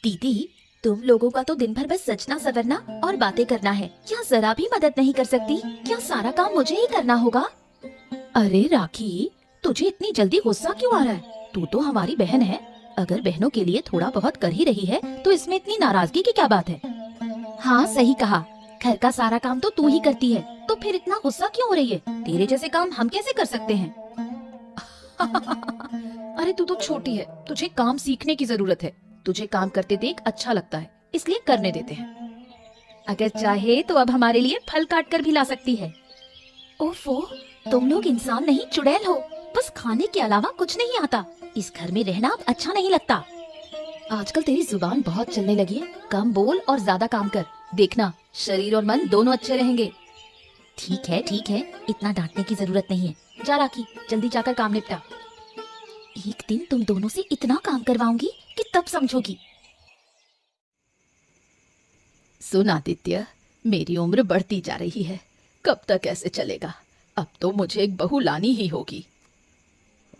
दीदी, तुम लोगों का तो दिन भर बस सजना सवरना और बातें करना है, क्या जरा भी मदद नहीं कर सकती? क्या सारा काम मुझे ही करना होगा? अरे राखी, तुझे इतनी जल्दी गुस्सा क्यों आ रहा है? तू तो हमारी बहन है, अगर बहनों के लिए थोड़ा बहुत कर ही रही है तो इसमें इतनी नाराजगी की क्या बात है? हाँ सही कहा, घर का सारा काम तो तू ही करती है, तो फिर इतना गुस्सा क्यों हो रही है? तेरे जैसे काम हम कैसे कर सकते हैं? अरे तू तो छोटी है, तुझे काम सीखने की जरूरत है। तुझे काम करते देख अच्छा लगता है, इसलिए करने देते हैं। अगर चाहे तो अब हमारे लिए फल काट कर भी ला सकती है। ओफो, तुम लोग इंसान नहीं चुड़ैल हो, बस खाने के अलावा कुछ नहीं आता। इस घर में रहना अब अच्छा नहीं लगता। आजकल तेरी जुबान बहुत चलने लगी है, कम बोल और ज्यादा काम कर, देखना शरीर और मन दोनों अच्छे रहेंगे। ठीक है, इतना डांटने की जरूरत नहीं है। जा राखी, जल्दी जाकर काम निपटा। एक दिन तुम दोनों से इतना काम करवाऊंगी कि तब समझोगी। सुन आदित्य, मेरी उम्र बढ़ती जा रही है, कब तक ऐसे चलेगा? अब तो मुझे एक बहू लानी ही होगी।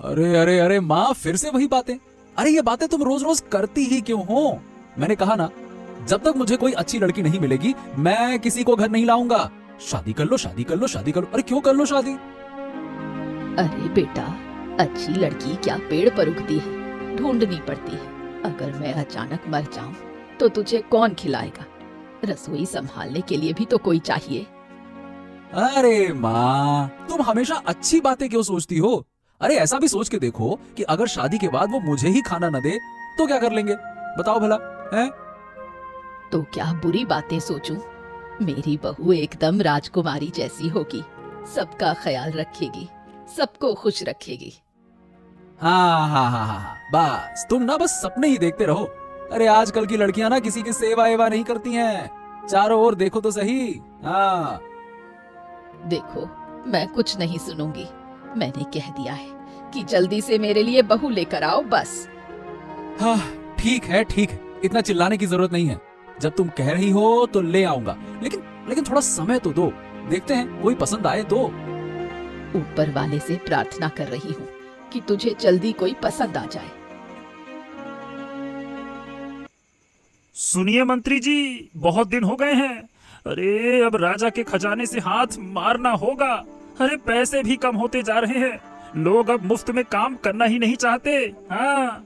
अरे अरे अरे माँ, फिर से वही बातें। अरे ये बातें तुम रोज रोज करती ही क्यों हो? मैंने कहा ना, जब तक मुझे कोई अच्छी लड़की नहीं मिलेगी मैं किसी को घर नहीं लाऊंगा। शादी कर लो, शादी कर लो, शादी कर लो। अरे क्यों कर लो शादी? अरे बेटा, अच्छी लड़की क्या पेड़ पर उगती है, ढूंढनी पड़ती है। अगर मैं अचानक मर जाऊं तो तुझे कौन खिलाएगा? रसोई संभालने के लिए भी तो कोई चाहिए। अरे माँ, तुम हमेशा अच्छी बातें क्यों सोचती हो? अरे ऐसा भी सोच के देखो कि अगर शादी के बाद वो मुझे ही खाना न दे तो क्या कर लेंगे? बताओ भला, हैं? तो क्या बुरी बातें सोचूं? मेरी बहू एकदम राजकुमारी जैसी होगी, सबका ख्याल रखेगी, सबको खुश रखेगी। हाँ, बस तुम ना बस सपने ही देखते रहो। अरे आजकल की लड़कियां ना किसी की सेवा एवा नहीं करती हैं। चारों ओर देखो तो सही। हाँ देखो, मैं कुछ नहीं सुनूंगी। मैंने कह दिया है कि जल्दी से मेरे लिए बहू लेकर आओ, बस। हाँ, ठीक है, इतना चिल्लाने की जरूरत नहीं है। जब तुम कह रही हो तो ले आऊंगा, लेकिन थोड़ा समय तो दो, देखते हैं कोई पसंद आए तो। ऊपर वाले से प्रार्थना कर रही हूँ कि तुझे जल्दी कोई पसंद आ जाए। सुनिए मंत्री जी, बहुत दिन हो गए हैं। अरे अब राजा के खजाने से हाथ मारना होगा। अरे पैसे भी कम होते जा रहे हैं, लोग अब मुफ्त में काम करना ही नहीं चाहते। हाँ,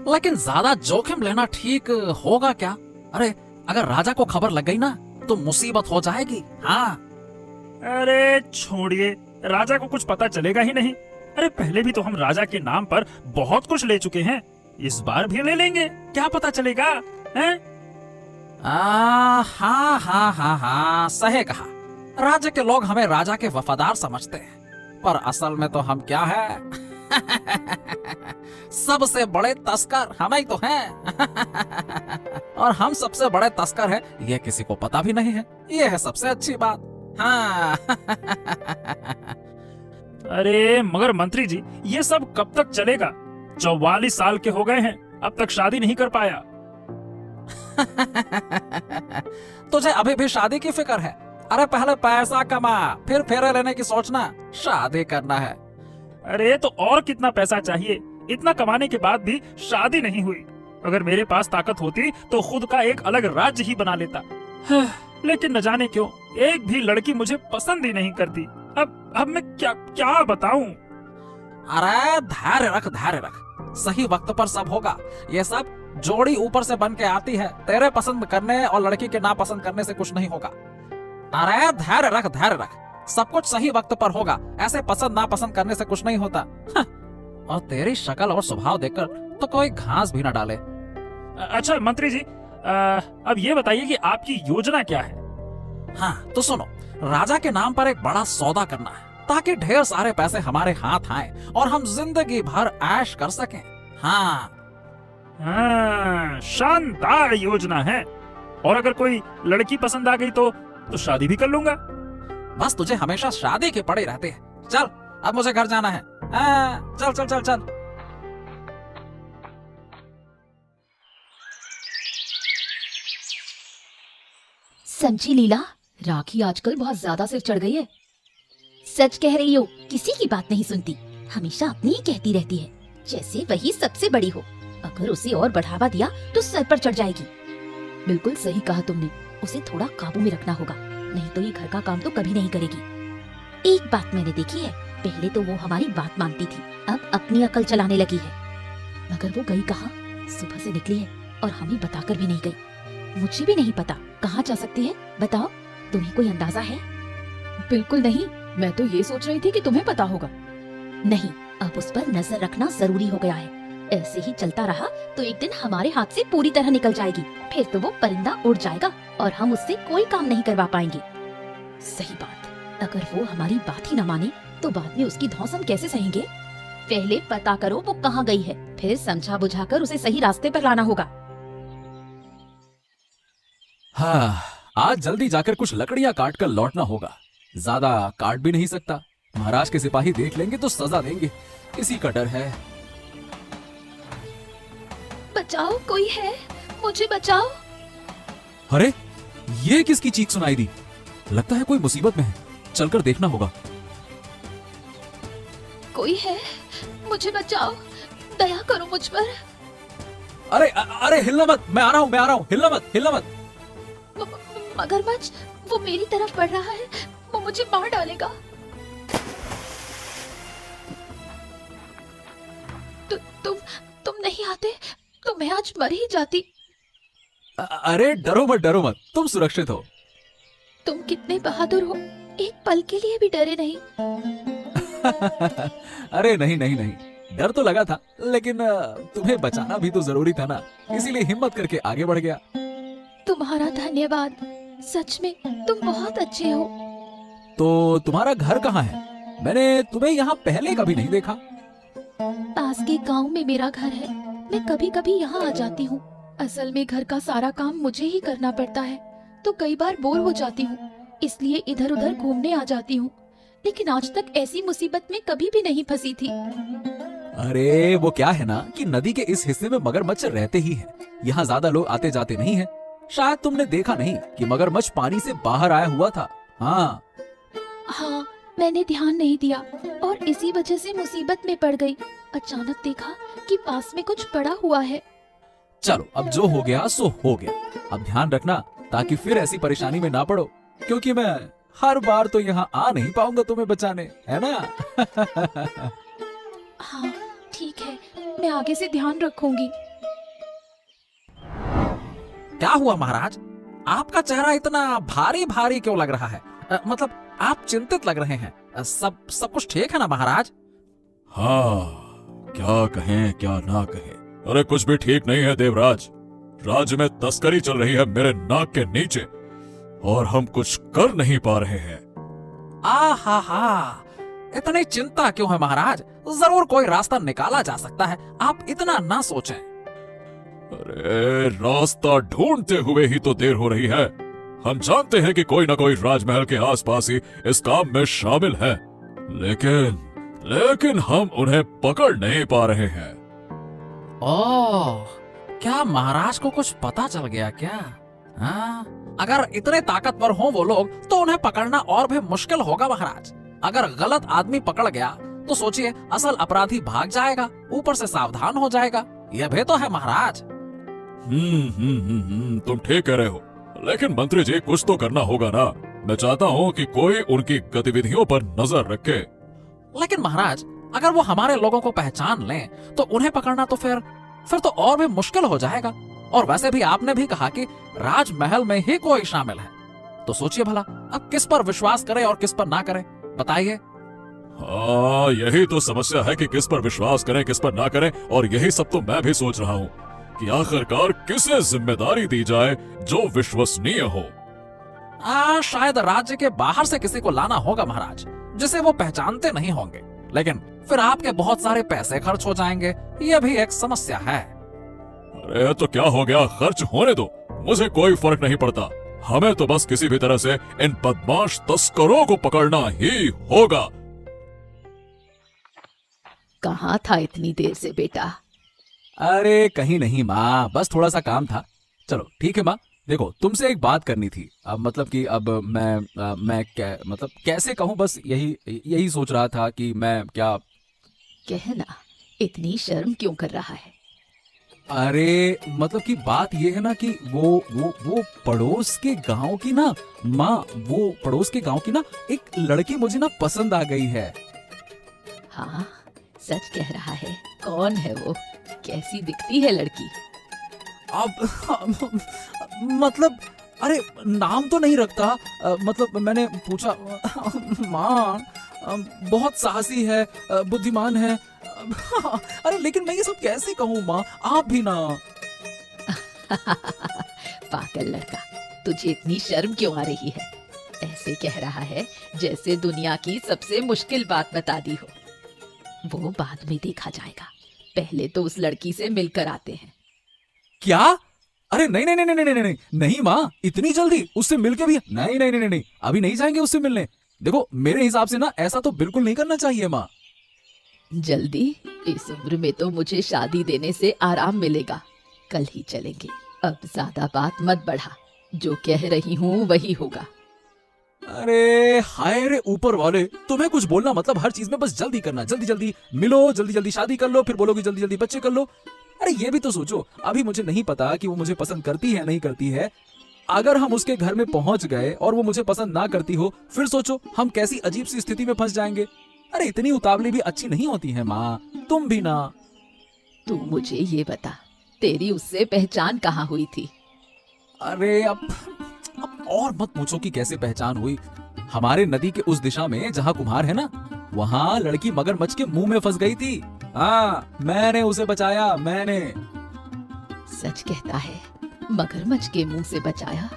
लेकिन ज्यादा जोखिम लेना ठीक होगा क्या? अरे अगर राजा को खबर लग गई ना तो मुसीबत हो जाएगी। हाँ, अरे छोड़िए, राजा को कुछ पता चलेगा ही नहीं। अरे पहले भी तो हम राजा के नाम पर बहुत कुछ ले चुके हैं, इस बार भी ले लेंगे, क्या पता चलेगा? हैं? हाँ, सही कहा। राज्य के लोग हमें राजा के वफादार समझते हैं, पर असल में तो हम क्या है? सबसे बड़े तस्कर हम ही तो हैं। और हम सबसे बड़े तस्कर हैं, ये किसी को पता भी नहीं है। ये है सबसे अच्छी बात। हाँ। अरे मगर मंत्री जी, ये सब कब तक चलेगा? 44 साल के हो गए हैं, अब तक शादी नहीं कर पाया। तुझे अभी भी शादी की फिक्र है? अरे पहले पैसा कमा, फिर फेरे लेने की सोचना, शादी करना है। अरे तो और कितना पैसा चाहिए? इतना कमाने के बाद भी शादी नहीं हुई। अगर मेरे पास ताकत होती तो खुद का एक अलग राज्य ही बना लेता। लेकिन न जाने क्यों एक भी लड़की मुझे पसंद ही नहीं करती। अब मैं क्या बताऊं? अरे धैर्य रख, सही वक्त पर सब होगा। ये सब जोड़ी ऊपर से बन के आती है, तेरे पसंद करने और लड़की के नापसंद करने से कुछ नहीं होगा। अरे धैर्य रख, सब कुछ सही वक्त पर होगा। ऐसे पसंद नापसंद करने से कुछ नहीं होता। और तेरी शक्ल और स्वभाव देखकर तो कोई घास भी न डाले। अच्छा मंत्री जी, अब ये बताइए कि आपकी योजना क्या है? हाँ तो सुनो, राजा के नाम पर एक बड़ा सौदा करना है, ताकि ढेर सारे पैसे हमारे हाथ आए और हम जिंदगी भर ऐश कर सकें। हाँ, शानदार योजना है। और अगर कोई लड़की पसंद आ गई तो शादी भी कर लूंगा। बस तुझे हमेशा शादी के पड़े रहते हैं। चल, अब मुझे घर जाना है। चल। समझी लीला, राखी आजकल बहुत ज्यादा सिर चढ़ गई है। सच कह रही हो, किसी की बात नहीं सुनती, हमेशा अपनी ही कहती रहती है, जैसे वही सबसे बड़ी हो। अगर उसे और बढ़ावा दिया तो सर पर चढ़ जाएगी। बिल्कुल सही कहा तुमने, उसे थोड़ा काबू में रखना होगा, नहीं तो ये घर का काम तो कभी नहीं करेगी। एक बात मैंने देखी है, पहले तो वो हमारी बात मानती थी, अब अपनी अकल चलाने लगी है। मगर वो गई कहाँ? सुबह से निकली है और हमें बताकर भी नहीं गई। मुझे भी नहीं पता कहाँ जा सकती है, बताओ, तुम्हें कोई अंदाजा है? बिल्कुल नहीं, मैं तो ये सोच रही थी कि तुम्हें पता होगा। नहीं, अब उस पर नजर रखना जरूरी हो गया है। ऐसे ही चलता रहा तो एक दिन हमारे हाथ से पूरी तरह निकल जाएगी, फिर तो वो परिंदा उड़ जाएगा और हम उससे कोई काम नहीं करवा पाएंगे। सही बात, अगर वो हमारी बात ही न माने तो बाद में उसकी धौंस हम कैसे सहेंगे? पहले पता करो वो कहाँ गई है, फिर समझा बुझाकर उसे सही रास्ते पर लाना होगा। हाँ, आज जल्दी जाकर कुछ लकड़ियां काट कर लौटना होगा। ज्यादा काट भी नहीं सकता, महाराज के सिपाही देख लेंगे तो सजा देंगे, इसी का डर है। बचाओ, कोई है, मुझे बचाओ। अरे, ये किसकी चीख सुनाई दी? लगता है कोई मुसीबत में है, चलकर देखना होगा। कोई है, मुझे बचाओ, दया करो मुझ पर। अरे हिलना मत, मैं आ रहा हूँ, हिलना मत। मगरमच्छ, वो मेरी तरफ बढ़ रहा है, वो मुझे मार डालेगा। तुम नहीं आते तो मैं आज मर ही जाती। अरे डरो मत, तुम सुरक्षित हो। तुम कितने बहादुर हो, एक पल के लिए भी डरे नहीं। अरे नहीं, डर तो लगा था, लेकिन तुम्हें बचाना भी तो जरूरी था ना, इसीलिए हिम्मत करके आगे बढ़ गया। तुम्हारा धन्यवाद, सच में तुम बहुत अच्छे हो। तो तुम्हारा घर कहाँ है? मैंने तुम्हें यहाँ पहले कभी नहीं देखा। पास के गांव में मेरा घर है, मैं कभी कभी यहाँ आ जाती हूँ। असल में घर का सारा काम मुझे ही करना पड़ता है, तो कई बार बोर हो जाती हूँ, इसलिए इधर उधर घूमने आ जाती हूँ। लेकिन आज तक ऐसी मुसीबत में कभी भी नहीं फंसी थी। अरे वो क्या है ना कि नदी के इस हिस्से में मगरमच्छ रहते ही हैं। यहाँ ज्यादा लोग आते जाते नहीं हैं। शायद तुमने देखा नहीं कि मगरमच्छ पानी से बाहर आया हुआ था। हाँ, मैंने ध्यान नहीं दिया और इसी वजह से मुसीबत में पड़ गई। अचानक देखा कि पास में कुछ पड़ा हुआ है। चलो, अब जो हो गया सो हो गया। अब ध्यान रखना ताकि फिर ऐसी परेशानी में ना पड़ो, क्योंकि मैं हर बार तो यहाँ आ नहीं पाऊंगा तुम्हें बचाने, है ना? हाँ ठीक है, मैं आगे से ध्यान रखूंगी। क्या हुआ महाराज, आपका चेहरा इतना भारी भारी क्यों लग रहा है? मतलब आप चिंतित लग रहे हैं। सब कुछ ठीक है ना महाराज? हाँ, क्या कहें क्या ना कहें। अरे कुछ भी ठीक नहीं है देवराज। राज्य में तस्करी चल रही है मेरे नाक के नीचे और हम कुछ कर नहीं पा रहे हैं। हा, इतनी चिंता क्यों है महाराज? जरूर कोई रास्ता निकाला जा सकता है, आप इतना ना सोचें। अरे रास्ता ढूंढते हुए ही तो देर हो रही है। हम जानते हैं कि कोई ना कोई राजमहल के आसपास ही इस काम में शामिल है, लेकिन हम उन्हें पकड़ नहीं पा रहे हैं। ओह, क्या महाराज को कुछ पता चल गया क्या? हाँ, अगर इतने ताकतवर हों वो लोग तो उन्हें पकड़ना और भी मुश्किल होगा महाराज। अगर गलत आदमी पकड़ गया तो सोचिए, असल अपराधी भाग जाएगा, ऊपर से सावधान हो जाएगा। यह भी तो है महाराज। तुम ठीक कह रहे हो, लेकिन मंत्री जी कुछ तो करना होगा ना। मैं चाहता हूँ कि कोई उनकी गतिविधियों पर नजर रखे। लेकिन महाराज, अगर वो हमारे लोगों को पहचान लें तो उन्हें पकड़ना तो फिर तो और भी मुश्किल हो जाएगा। और वैसे भी आपने भी कहा कि राजमहल में ही कोई शामिल है, तो सोचिए भला अब किस पर विश्वास करें और किस पर ना करें, बताइए। हाँ, यही तो समस्या है कि किस पर विश्वास करें किस पर ना करें। और यही सब तो मैं भी सोच रहा हूँ कि आखिरकार किसे जिम्मेदारी दी जाए जो विश्वसनीय हो। शायद राज्य के बाहर से किसी को लाना होगा महाराज, जिसे वो पहचानते नहीं होंगे, लेकिन फिर आपके बहुत सारे पैसे खर्च हो जाएंगे, यह भी एक समस्या है। अरे तो क्या हो गया, खर्च होने दो, मुझे कोई फर्क नहीं पड़ता। हमें तो बस किसी भी तरह से इन बदमाश तस्करों को पकड़ना ही होगा। कहाँ था इतनी देर से बेटा? अरे कहीं नहीं माँ, बस थोड़ा सा काम था। चलो ठीक है माँ, देखो तुमसे एक बात करनी थी। अब मतलब कि अब मैं कैसे कहूँ, बस यही सोच रहा था कि मैं क्या कहना, इतनी शर्म क्यों कर रहा है? अरे मतलब कि बात ये है ना कि वो पड़ोस के गांव की ना माँ, वो पड़ोस के गांव की ना एक लड़की मुझे ना पसंद आ गई है। हाँ, सच कह रहा है। कौन है वो? कैसी दिखती है लड़की? अब मतलब अरे नाम तो नहीं रखता, मतलब मैंने पूछा। माँ बहुत साहसी है, बुद्धिमान है। अरे लेकिन मैं ये सब कैसे कहूँ माँ, आप भी ना। पागल लड़का, तुझे इतनी शर्म क्यों आ रही है? ऐसे कह रहा है जैसे दुनिया की सबसे मुश्किल बात बता दी हो। वो बाद में देखा जाएगा, पहले तो उस लड़की से मिलकर आते हैं। क्या? अरे नहीं नहीं नहीं नहीं नहीं नहीं नहीं माँ, इतनी जल्दी उससे मिलके भी नहीं नहीं नहीं नहीं, अभी नहीं जाएंगे उससे मिलने। देखो मेरे हिसाब से ना ऐसा तो बिल्कुल नहीं करना चाहिए माँ। जल्दी? इस उम्र में तो मुझे शादी देने से आराम मिलेगा। कल ही चलेंगे। अब ज्यादा बात मत बढ़ा, जो कह रही हूँ वही होगा। अरे हाय रे ऊपर वाले, तुम्हें कुछ बोलना मतलब हर चीज में बस जल्दी करना, जल्दी जल्दी मिलो, जल्दी जल्दी शादी कर लो, फिर बोलोगे जल्दी जल्दी बच्चे कर लो। अरे ये भी तो सोचो, अभी मुझे नहीं पता कि वो मुझे पसंद करती है नहीं करती है। अगर हम उसके घर में पहुंच गए और वो मुझे पसंद ना करती हो, फिर सोचो हम कैसी अजीब सी स्थिति में फंस जाएंगे। अरे इतनी उतावली भी अच्छी नहीं होती है माँ, तुम भी ना। तू मुझे ये बता, तेरी उससे पहचान कहाँ हुई थी? अरे अब और मत पूछो कि कैसे पहचान हुई। हमारे नदी के उस दिशा में जहाँ कुम्हार है ना, वहाँ लड़की मगरमच्छ के मुंह में फंस गई थी। हाँ, मैंने उसे बचाया, मैंने। सच कहता है? मगरमच्छ के मुंह से बचाया?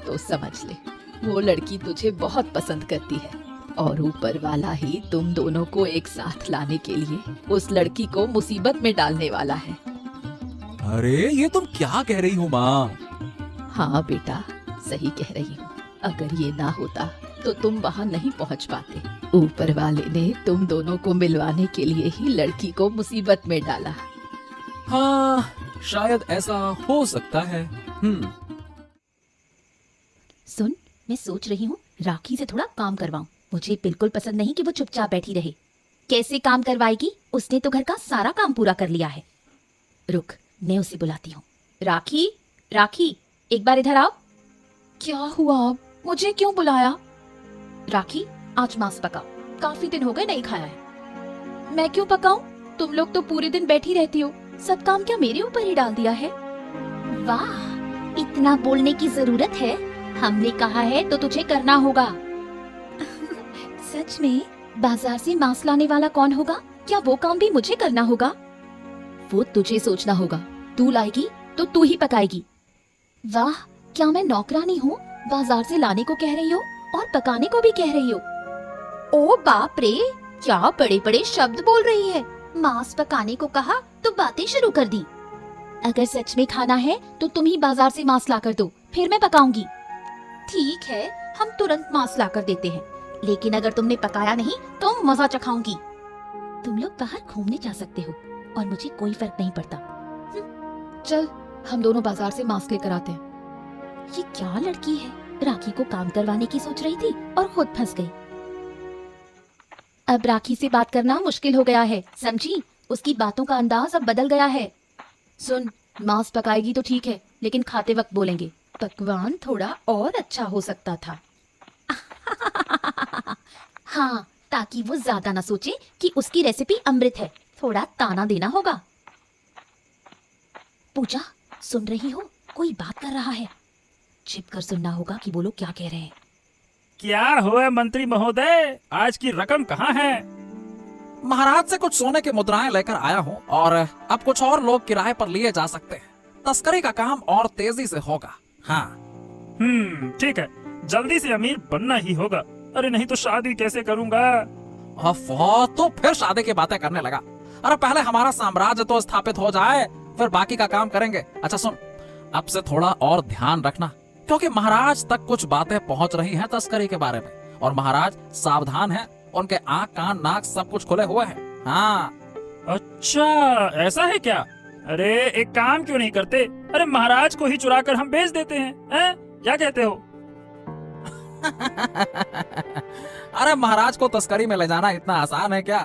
तो समझ ले, वो लड़की तुझे बहुत पसंद करती है और ऊपर वाला ही तुम दोनों को एक साथ लाने के लिए उस लड़की को मुसीबत में डालने वाला है। अरे ये तुम क्या कह रही हो माँ? हाँ बेटा, सही कह रही हूँ। अगर ये ना होता तो तुम वहाँ नहीं पहुँच पाते। ऊपर वाले ने तुम दोनों को मिलवाने के लिए ही लड़की को मुसीबत में डाला। हाँ, शायद ऐसा हो सकता है। सुन, मैं सोच रही हूँ राखी से थोड़ा काम करवाऊं। मुझे बिल्कुल पसंद नहीं कि वो चुपचाप बैठी रहे। कैसे काम करवाएगी? उसने तो घर का सारा काम पूरा कर लिया है। रुक, मैं उसे बुलाती हूँ। राखी, राखी, एक बार इधर आओ। क्या हुआ? मुझे क्यों बुलाया? राखी, आज मांस पकाओ, काफी दिन हो गए नहीं खाया है। मैं क्यों पकाऊं? तुम लोग तो पूरे दिन बैठी रहती हो, सब काम क्या मेरे ऊपर ही डाल दिया है? वाह, इतना बोलने की जरूरत है? हमने कहा है तो तुझे करना होगा। सच में? बाजार से मांस लाने वाला कौन होगा? क्या वो काम भी मुझे करना होगा? वो तुझे सोचना होगा। तू लाएगी तो तू ही पकाएगी। वाह, क्या मैं नौकरानी हूँ? बाजार से लाने को कह रही हो और पकाने को भी कह रही हो। ओ बाप रे, क्या बड़े बड़े शब्द बोल रही है। मांस पकाने को कहा तो बातें शुरू कर दी। अगर सच में खाना है तो तुम ही बाजार से मांस ला कर दो, फिर मैं पकाऊंगी। ठीक है, हम तुरंत मांस ला कर देते हैं, लेकिन अगर तुमने पकाया नहीं तो मजा चखाऊंगी। तुम लोग बाहर घूमने जा सकते हो और मुझे कोई फर्क नहीं पड़ता। चल, हम दोनों बाजार से मांस लेकर आते हैं। ये क्या लड़की है, राखी को काम करवाने की सोच रही थी और खुद फंस गई। अब राखी से बात करना मुश्किल हो गया है, समझी? उसकी बातों का अंदाज अब बदल गया है। सुन, मांस पकाएगी तो ठीक है, लेकिन खाते वक्त बोलेंगे पकवान थोड़ा और अच्छा हो सकता था। हाँ, ताकि वो ज्यादा ना सोचे कि उसकी रेसिपी अमृत है। थोड़ा ताना देना होगा। पूजा, सुन रही हो? कोई बात कर रहा है। छिप कर सुनना होगा कि वो लोग क्या कह रहे हैं। क्या हुआ मंत्री महोदय, आज की रकम कहाँ है? महाराज से कुछ सोने की मुद्राएं लेकर आया हूँ और अब कुछ और लोग किराए पर लिए जा सकते हैं। तस्करी का काम और तेजी से होगा। हाँ, ठीक है, जल्दी से अमीर बनना ही होगा। अरे नहीं तो शादी कैसे करूँगा? तो फिर शादी की बातें करने लगा। अरे पहले हमारा साम्राज्य तो स्थापित हो जाए, फिर बाकी का काम करेंगे। अच्छा सुन, अब से थोड़ा और ध्यान रखना, क्योंकि महाराज तक कुछ बातें पहुंच रही हैं तस्करी के बारे में, और महाराज सावधान हैं। उनके आंख कान नाक सब कुछ खुले हुए हैं। हाँ। अच्छा, ऐसा है क्या? अरे एक काम क्यों नहीं करते? अरे महाराज को ही चुरा कर हम बेच देते हैं, क्या कहते हो? अरे महाराज को तस्करी में ले जाना इतना आसान है क्या?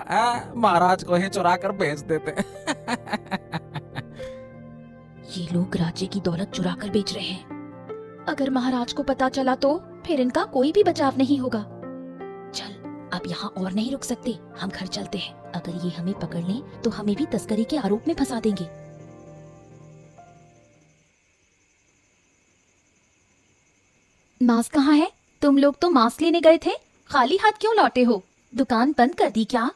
महाराज को ही चुरा कर बेच देते। लोग राज्य की दौलत चुरा कर बेच रहे हैं। अगर महाराज को पता चला तो फिर इनका कोई भी बचाव नहीं होगा। चल, अब यहाँ और नहीं रुक सकते, हम घर चलते हैं। अगर ये हमें पकड़ लें तो हमें भी तस्करी के आरोप में फंसा देंगे। मांस कहाँ है? तुम लोग तो मांस लेने गए थे, खाली हाथ क्यों लौटे हो? दुकान बंद कर दी क्या?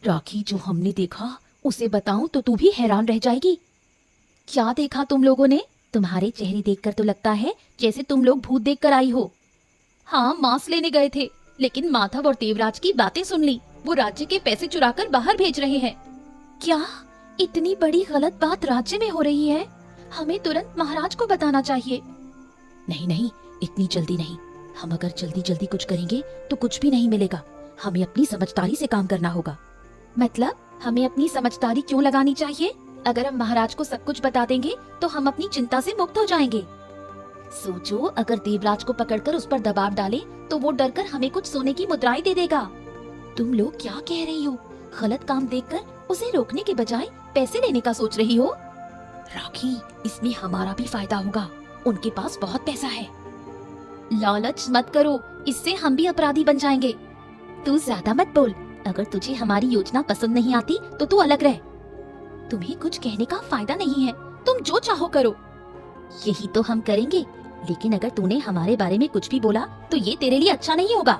राखी, जो हमने देखा उसे बताऊं तो तू भी हैरान रह जाएगी। क्या देखा तुम लोगों ने? तुम्हारे चेहरे देखकर तो लगता है जैसे तुम लोग भूत देखकर आई हो। हाँ, मांस लेने गए थे, लेकिन माधव और देवराज की बातें सुन ली। वो राज्य के पैसे चुराकर बाहर भेज रहे हैं। क्या इतनी बड़ी गलत बात राज्य में हो रही है? हमें तुरंत महाराज को बताना चाहिए। नहीं नहीं, इतनी जल्दी नहीं। हम अगर जल्दी जल्दी कुछ करेंगे तो कुछ भी नहीं मिलेगा। हमें अपनी समझदारी से काम करना होगा। मतलब हमें अपनी समझदारी क्यों लगानी चाहिए? अगर हम महाराज को सब कुछ बता देंगे तो हम अपनी चिंता से मुक्त हो जाएंगे। सोचो, अगर देवराज को पकड़कर उस पर दबाव डाले तो वो डरकर हमें कुछ सोने की मुद्राएं दे देगा। तुम लोग क्या कह रही हो? गलत काम देखकर उसे रोकने के बजाय पैसे लेने का सोच रही हो? राखी, इसमें हमारा भी फायदा होगा। उनके पास बहुत पैसा है। लालच मत करो, इससे हम भी अपराधी बन जाएंगे। तू ज्यादा मत बोल। अगर तुझे हमारी योजना पसंद नहीं आती तो तू अलग रह। तुम्हें कुछ कहने का फायदा नहीं है, तुम जो चाहो करो। यही तो हम करेंगे, लेकिन अगर तूने हमारे बारे में कुछ भी बोला तो ये तेरे लिए अच्छा नहीं होगा।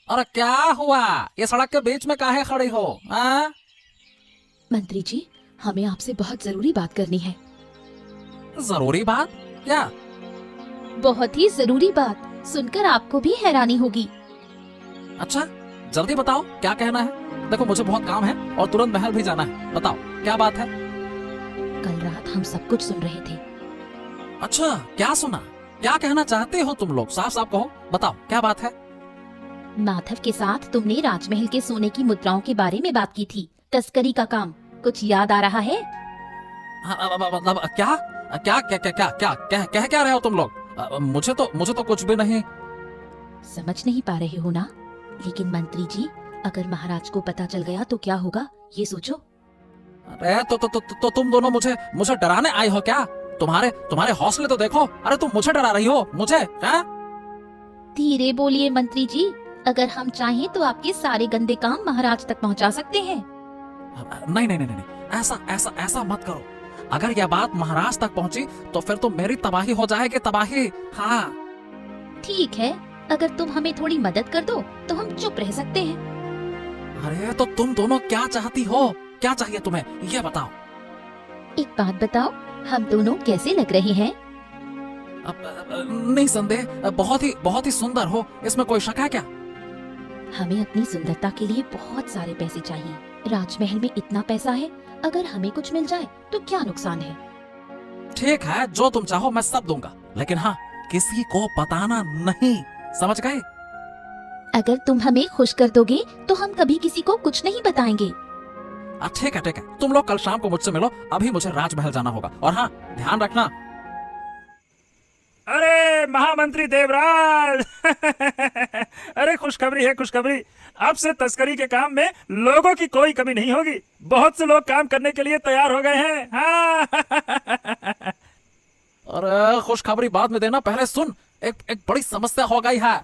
अरे क्या हुआ? ये सड़क के बीच में काहे खड़ी हो? हाँ? मंत्री जी, हमें आपसे बहुत जरूरी बात करनी है। जरूरी बात? क्या? बहुत ही जरूरी बात, सुनकर आपको भी हैरानी होगी। अच्छा, जल्दी बताओ, क्या कहना है? देखो, मुझे बहुत काम है और तुरंत महल भी जाना है। बताओ, क्या बात है? कल रात हम सब कुछ सुन रहे थे। अच्छा, क्या सुना? क्या कहना चाहते हो तुम लोग? साफ साफ कहो, बताओ क्या बात है? माधव के साथ तुमने राजमहल के सोने की मुद्राओं के बारे में बात की थी, तस्करी का काम। कुछ याद आ रहा है? मतलब क्या क्या क्या क्या क्या क्या क्या कह क्या रहे हो तुम लोग? मुझे तो कुछ भी नहीं। समझ नहीं पा रहे हो ना? लेकिन मंत्री जी, अगर महाराज को पता चल गया तो क्या होगा, ये सोचो। अरे तो तुम दोनों मुझे डराने आई हो क्या? तुम्हारे हौसले तो देखो। अरे तुम मुझे डरा रही हो? मुझे क्या? धीरे बोलिए मंत्री जी, अगर हम चाहें तो आपके सारे गंदे काम महाराज तक पहुंचा सकते हैं। नहीं नहीं नहीं नहीं, ऐसा मत करो। अगर यह बात महाराज तक पहुंची तो फिर तो मेरी तबाही हो जाएगी, तबाही। हाँ ठीक है, अगर तुम हमें थोड़ी मदद कर दो तो हम चुप रह सकते हैं। अरे तो तुम दोनों क्या चाहती हो? क्या चाहिए तुम्हें, ये बताओ। एक बात बताओ, हम दोनों कैसे लग रहे हैं? नहीं संदेह, बहुत ही सुंदर हो, इसमें कोई शक है क्या? हमें अपनी सुंदरता के लिए बहुत सारे पैसे चाहिए। राजमहल में इतना पैसा है, अगर हमें कुछ मिल जाए तो क्या नुकसान है? ठीक है, जो तुम चाहो मैं सब दूंगा, लेकिन हाँ, किसी को बताना नहीं, समझ गए? अगर तुम हमें खुश कर दोगे तो हम कभी किसी को कुछ नहीं बताएंगे। ठीक है, तुम लोग कल शाम को मुझसे मिलो। अभी मुझे राजमहल जाना होगा, और हाँ, ध्यान रखना। अरे महामंत्री देवराज अरे खुशखबरी है, खुशखबरी। अब से तस्करी के काम में लोगों की कोई कमी नहीं होगी। बहुत से लोग काम करने के लिए तैयार हो गए हैं। हाँ अरे खुशखबरी बाद में देना, पहले सुन, एक बड़ी समस्या हो गई है।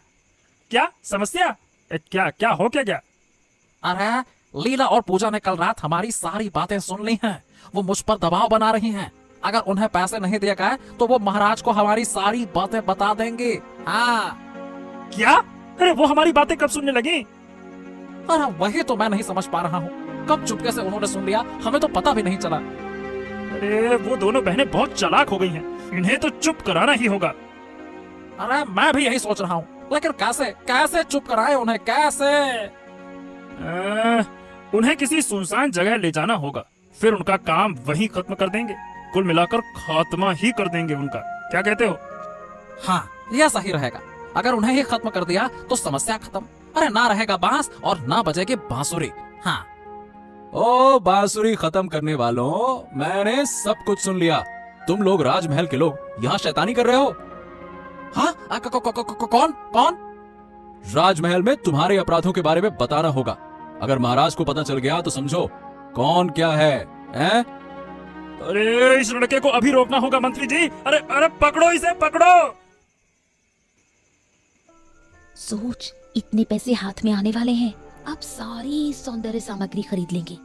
क्या समस्या? क्या हो क्या? अरे लीला और पूजा ने कल रात हमारी सारी बातें सुन ली हैं। वो मुझ पर दबाव बना रही हैं। अगर उन्हें पैसे नहीं दिए गए तो वो महाराज को हमारी सारी बातें बता देंगे। हाँ। क्या? अरे वो हमारी बातें कब सुनने लगी? अरे वही तो मैं नहीं समझ पा रहा हूँ, कब चुपके से उन्होंने सुन लिया, हमें तो पता भी नहीं चला। अरे वो दोनों बहनें बहुत चालाक हो गई हैं, इन्हें तो चुप कराना ही होगा। अरे मैं भी यही सोच रहा हूँ, लेकिन कैसे चुप कराए उन्हें, कैसे? उन्हें किसी सुनसान जगह ले जाना होगा, फिर उनका काम वहीं खत्म कर देंगे। कुल मिलाकर खात्मा ही कर देंगे उनका। क्या कहते हो? हाँ, यह सही रहेगा। अगर उन्हें ही खत्म कर दिया तो समस्या खत्म। अरे ना रहेगा बांस और ना बजेगी बांसुरी। हाँ। ओ बांसुरी खत्म करने वालों, मैंने सब कुछ सुन लिया। तुम लोग राजमहल के लोग यहाँ शैतानी कर रहे हो। हाँ? कौन? राजमहल में तुम्हारे अपराधों के बारे में बताना होगा। अगर महाराज को पता चल गया तो समझो कौन क्या है, हैं? अरे इस लड़के को अभी रोकना होगा मंत्री जी। अरे अरे पकड़ो इसे, पकड़ो। सोच, इतने पैसे हाथ में आने वाले हैं, अब सारी सौंदर्य सामग्री खरीद लेंगे।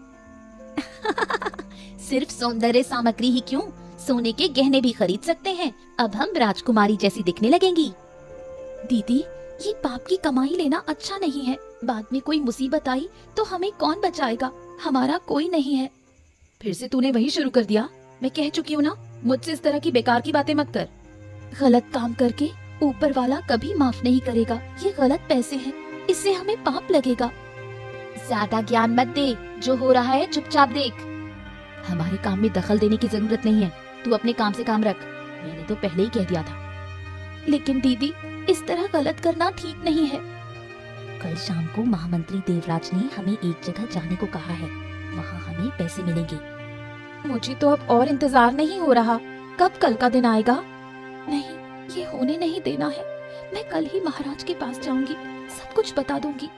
सिर्फ सौंदर्य सामग्री ही क्यों, सोने के गहने भी खरीद सकते हैं। अब हम राजकुमारी जैसी दिखने लगेंगी। दीदी, ये पाप की कमाई लेना अच्छा नहीं है। बाद में कोई मुसीबत आई तो हमें कौन बचाएगा? हमारा कोई नहीं है। फिर से तूने वही शुरू कर दिया। मैं कह चुकी हूँ ना, मुझसे इस तरह की बेकार की बातें मत कर। गलत काम करके ऊपर वाला कभी माफ नहीं करेगा। ये गलत पैसे हैं, इससे हमें पाप लगेगा। ज्यादा ज्ञान मत दे, जो हो रहा है चुपचाप देख। हमारे काम में दखल देने की जरूरत नहीं है, तू अपने काम से काम रख। मैंने तो पहले ही कह दिया था। लेकिन दीदी, इस तरह गलत करना ठीक नहीं है। कल शाम को महामंत्री देवराज ने हमें एक जगह जाने को कहा है, वहाँ हमें पैसे मिलेंगे। मुझे तो अब और इंतजार नहीं हो रहा। कब कल का दिन आएगा? नहीं, ये होने नहीं देना है। मैं कल ही महाराज के पास जाऊंगी, सब कुछ बता दूंगी।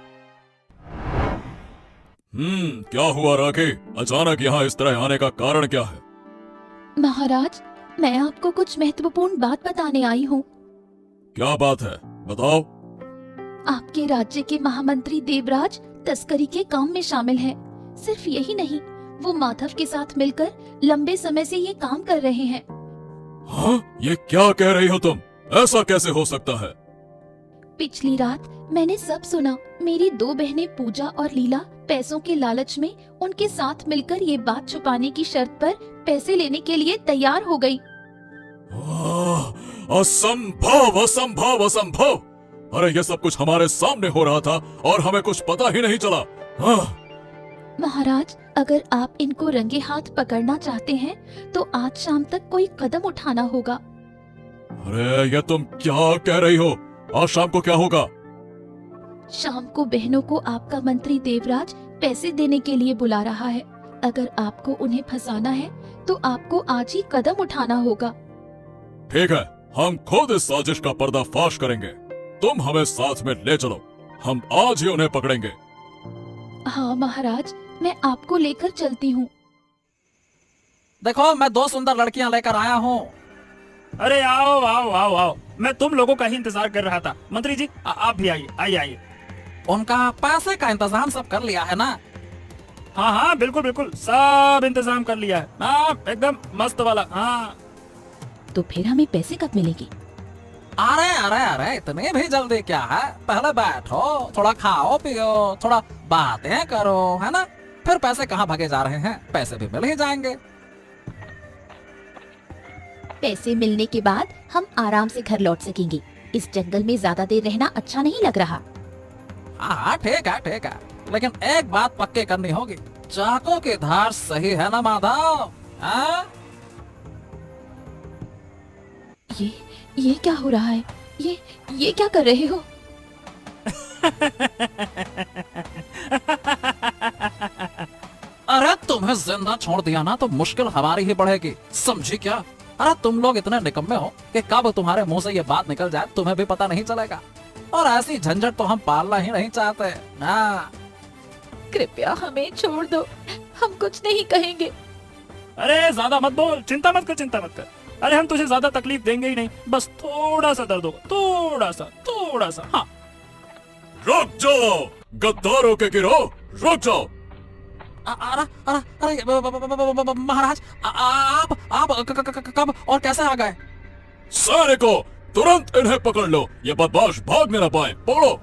क्या हुआ राखी? अचानक यहाँ इस तरह आने का कारण क्या है? महाराज, मैं आपको कुछ महत्वपूर्ण बात बताने आई हूँ। क्या बात है, बताओ। आपके राज्य के महामंत्री देवराज तस्करी के काम में शामिल हैं। सिर्फ यही नहीं, वो माधव के साथ मिलकर लंबे समय से ये काम कर रहे हैं। हाँ, ये क्या कह रही हो तुम? ऐसा कैसे हो सकता है? पिछली रात मैंने सब सुना। मेरी 2 बहनें पूजा और लीला पैसों के लालच में उनके साथ मिलकर ये बात छुपाने की शर्त पर पैसे लेने के लिए तैयार हो गई। असंभव, असंभव, असंभव! अरे ये सब कुछ हमारे सामने हो रहा था और हमें कुछ पता ही नहीं चला। महाराज, अगर आप इनको रंगे हाथ पकड़ना चाहते हैं तो आज शाम तक कोई कदम उठाना होगा। अरे ये तुम क्या कह रही हो? आज शाम को क्या होगा? शाम को बहनों को आपका मंत्री देवराज पैसे देने के लिए बुला रहा है। अगर आपको उन्हें फंसाना है तो आपको आज ही कदम उठाना होगा। ठीक है, हम खुद इस साजिश का पर्दाफाश करेंगे। तुम हमें साथ में ले चलो, हम आज ही उन्हें पकड़ेंगे। हाँ महाराज, मैं आपको लेकर चलती हूँ। देखो, मैं 2 सुंदर लड़कियां लेकर आया हूँ। अरे आओ आओ आओ आओ, मैं तुम लोगों का ही इंतजार कर रहा था। मंत्री जी आप भी आइए, आइए आइए। उनका पैसे का इंतजाम सब कर लिया है ना? हाँ हाँ बिल्कुल बिल्कुल, सब इंतजाम कर लिया है। हाँ एकदम मस्त वाला। हाँ तो फिर हमें पैसे कब मिलेंगे? अरे अरे अरे, इतने भी जल्दी क्या है? पहले बैठो, थोड़ा खाओ पियो, थोड़ा बातें करो, है ना? फिर पैसे कहाँ भागे जा रहे हैं? पैसे भी मिल ही जाएंगे। पैसे मिलने के बाद हम आराम से घर लौट सकेंगे। इस जंगल में ज्यादा देर रहना अच्छा नहीं लग रहा। हाँ ठीक है ठीक है, लेकिन एक बात पक्की करनी होगी, चाकू की धार सही है ना माधव? हाँ? ये क्या हो रहा है? ये क्या कर रहे हो? अरे तुम्हें जिंदा छोड़ दिया ना तो मुश्किल हमारी ही बढ़ेगी, समझी क्या? अरे तुम लोग इतने निकम्मे हो कि कब तुम्हारे मुंह से ये बात निकल जाए तुम्हें भी पता नहीं चलेगा। और ऐसी झंझट तो हम पालना ही नहीं चाहते। हाँ, कृपया हमें छोड़ दो, हम कुछ नहीं कहेंगे। अरे ज्यादा मत बोल, चिंता मत कर, चिंता मत कर। अरे हम तुझे ज्यादा तकलीफ देंगे ही नहीं, बस थोड़ा सा दर्द होगा, थोड़ा सा। हाँ रुक जाओ, गद्दारों के गिरोह, रुक जाओ। अरे अरे अरे महाराज, आप कब और कैसे आ गए? सारे को तुरंत इन्हें पकड़ लो, ये बदमाश भागने न पाए। पकड़ो।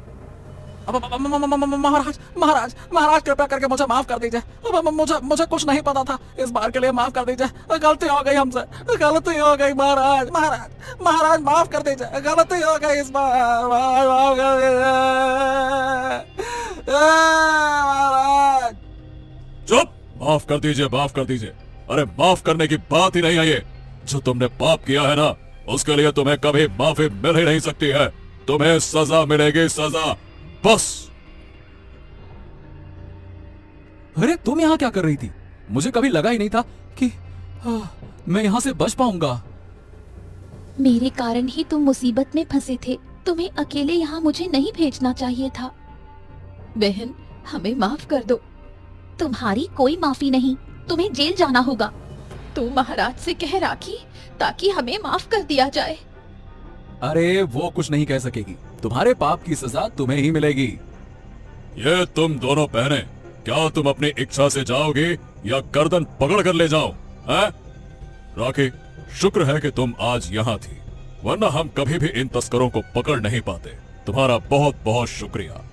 महाराज महाराज महाराज, कृपया करके मुझे माफ कर दीजिए। मुझे कुछ नहीं पता था, इस बार के लिए माफ कर दीजिए। गलती हो गई हमसे, गलती हो गई महाराज। महाराज महाराज माफ कर दीजिए, गलती हो गई इस बार। माफ कर दीजिए महाराज। चुप, माफ कर दीजिए, माफ कर दीजिए। अरे माफ करने की बात ही नहीं आई है। जो तुमने पाप किया है ना, उसके लिए तुम्हें कभी माफी मिल ही नहीं सकती है। तुम्हें सजा मिलेगी, सजा, बस। अरे तुम यहाँ क्या कर रही थी? मुझे कभी लगा ही नहीं था कि मैं यहाँ से बच पाऊंगा। मेरे कारण ही तुम मुसीबत में फंसे थे। तुम्हें अकेले यहाँ मुझे नहीं भेजना चाहिए था। बहन, हमें माफ कर दो। तुम्हारी कोई माफी नहीं, तुम्हें जेल जाना होगा। तू महाराज से कह राखी, ताकि हमें माफ कर दिया जाए। अरे वो कुछ नहीं कह सकेगी, तुम्हारे पाप की सजा तुम्हें ही मिलेगी। ये तुम दोनों बहनें, क्या तुम अपनी इच्छा से जाओगे या गर्दन पकड़ कर ले जाओ? हैं? राखी, शुक्र है कि तुम आज यहाँ थी, वरना हम कभी भी इन तस्करों को पकड़ नहीं पाते। तुम्हारा बहुत बहुत शुक्रिया।